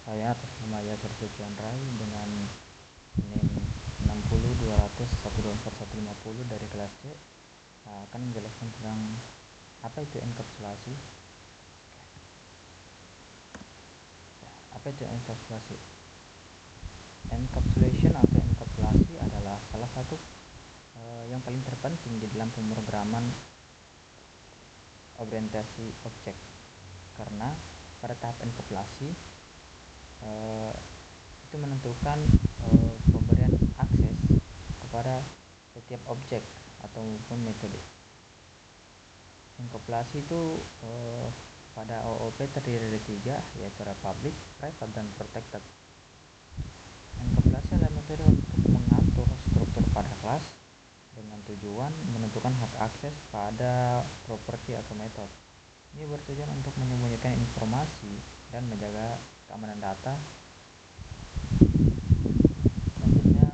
Saya atas nama Yasir Setian Rai dengan NIM 60 200 124 150 dari kelas C akan menjelaskan tentang apa itu enkapsulasi. Apa itu enkapsulasi? Encapsulation atau enkapsulasi adalah salah satu yang paling terpenting di dalam pemrograman orientasi objek, karena pada tahap enkapsulasi itu menentukan pemberian akses kepada setiap objek ataupun metode. Enkapsulasi itu pada OOP terdiri dari 3, yaitu public, private, dan protected. Enkapsulasi adalah metode untuk mengatur struktur pada kelas dengan tujuan menentukan hak akses pada properti atau metode. Ini bertujuan untuk menyembunyikan informasi dan menjaga keamanan data. Selanjutnya,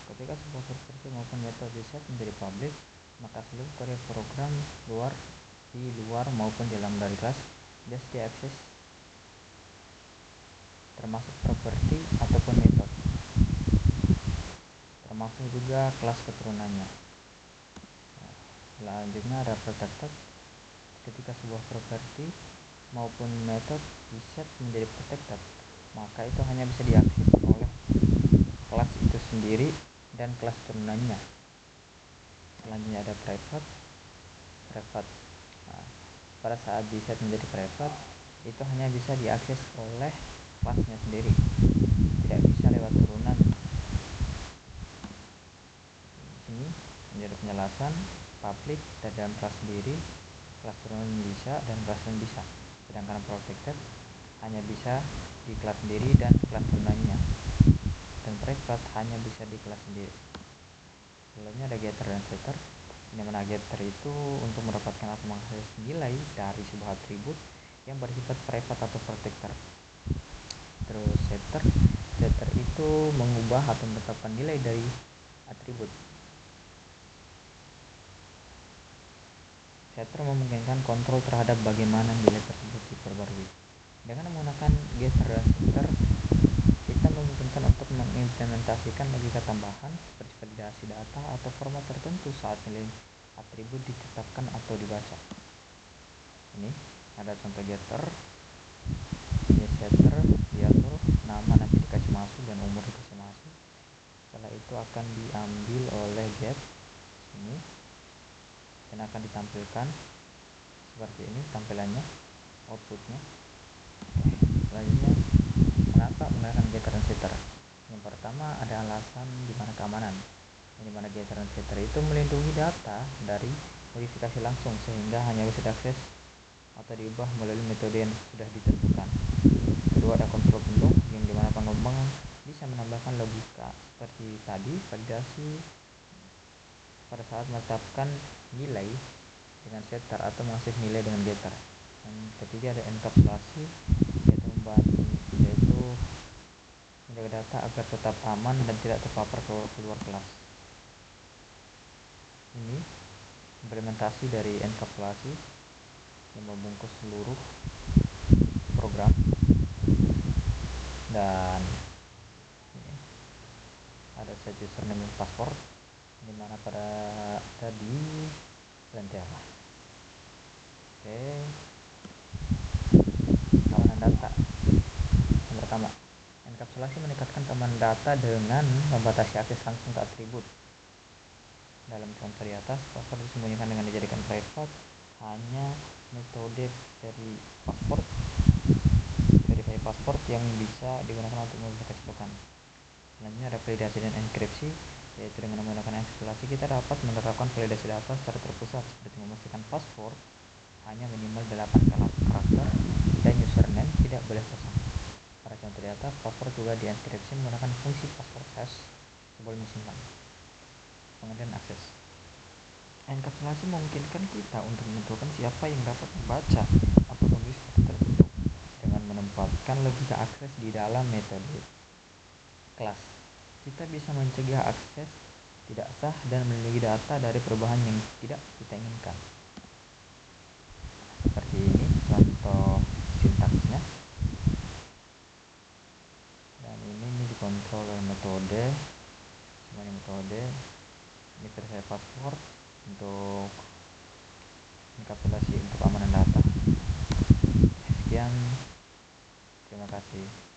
ketika sebuah properti maupun metode diset menjadi public, maka seluruh kode program di luar maupun di dalam dari kelas bisa diakses, termasuk properti ataupun metode, termasuk juga kelas keturunannya. Selanjutnya ada protected. Ketika sebuah properti maupun metode diset menjadi protected, maka itu hanya bisa diakses oleh kelas itu sendiri dan kelas turunannya. Selanjutnya ada private. Pada saat diset menjadi private, itu hanya bisa diakses oleh kelasnya sendiri, tidak bisa lewat turunan. Ini menjadi penjelasan public dalam kelas sendiri, kelas turunan bisa, dan kelas turunan bisa. Sedangkan protected hanya bisa di kelas sendiri dan kelas turunannya, dan private hanya bisa di kelas sendiri. Selanjutnya ada getter dan setter, di mana getter itu untuk mendapatkan atau mengakses nilai dari sebuah atribut yang bersifat private atau protected. Terus setter itu mengubah atau menetapkan nilai dari atribut. Setter memungkinkan kontrol terhadap bagaimana nilai tersebut diperbarui. Dengan menggunakan getter dan setter, kita memungkinkan untuk mengimplementasikan logika tambahan seperti validasi data atau format tertentu saat nilai atribut ditetapkan atau dibaca. Ini ada contoh getter. Ini setter, diatur nama nanti dikasih masuk dan umur dikasih masuk. Setelah itu akan diambil oleh get ini dan akan ditampilkan seperti ini tampilannya, outputnya. Selanjutnya, mengapa menggunakan getter dan setter? Yang pertama ada alasan di mana keamanan. Di mana getter dan setter itu melindungi data dari modifikasi langsung sehingga hanya bisa diakses atau diubah melalui metode yang sudah ditentukan. Kedua, ada kontrol penuh yang dimana pengembang bisa menambahkan logika seperti tadi validasi pada saat menetapkan nilai dengan setter atau mengakses nilai dengan getter. Dan ketiga ada enkapsulasi, yaitu menjaga data agar tetap aman dan tidak terpapar keluar kelas. Ini implementasi dari enkapsulasi yang membungkus seluruh program, dan ini ada set username dan password di mana pada tadi lentera. Oke, keamanan data. Yang pertama, enkapsulasi meningkatkan keamanan data dengan membatasi akses langsung ke atribut. Dalam contoh di atas, password disembunyikan dengan dijadikan private. Hanya metode verify password yang bisa digunakan untuk memverifikasi token. Selanjutnya ada validasi dan enkripsi, yaitu dengan menggunakan enkapsulasi kita dapat menerapkan validasi data secara terpusat seperti memastikan password hanya minimal 8 karakter dan username tidak boleh kosong. Pada contoh di atas, password juga dienkripsi menggunakan fungsi password hash sebelum disimpan. Kemudian akses. Enkapsulasi memungkinkan kita untuk menentukan siapa yang dapat membaca atau menulis data tertentu dengan menempatkan logika akses di dalam metode kelas. Kita bisa mencegah akses tidak sah dan melindungi data dari perubahan yang tidak kita inginkan. Seperti ini contoh sintaksnya. kontrol dan metode, semuanya metode. Ini verify password untuk enkapsulasi untuk keamanan data. Sekian, terima kasih.